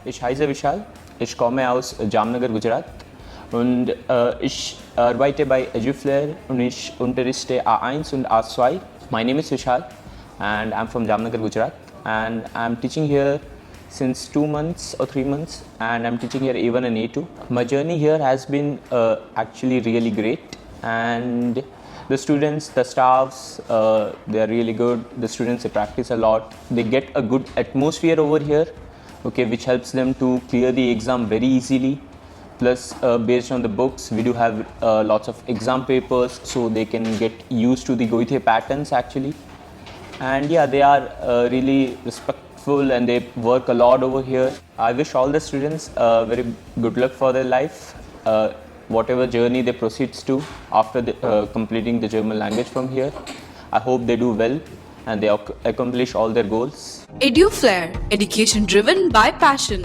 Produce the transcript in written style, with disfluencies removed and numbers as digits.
Ich heiße Vishal, ich komme aus Jamnagar, Gujarat und ich arbeite bei Eduflair und ich unterrichte A1 und A2. My name is Vishal and I'm from Jamnagar, Gujarat, and I'm teaching here since 2 months or 3 months, and I'm teaching here A1 and A2. My journey here has been actually really great, and the students, the staffs, they're really good. The students, they practice a lot. They get a good atmosphere over here, okay, which helps them to clear the exam very easily. Plus, based on the books, we do have lots of exam papers, so they can get used to the EGIFL patterns actually. And yeah, they are really respectful and they work a lot over here. I wish all the students very good luck for their life, whatever journey they proceeds to after completing the German language from here. I hope they do well and they accomplish all their goals. Eduflair, education driven by passion.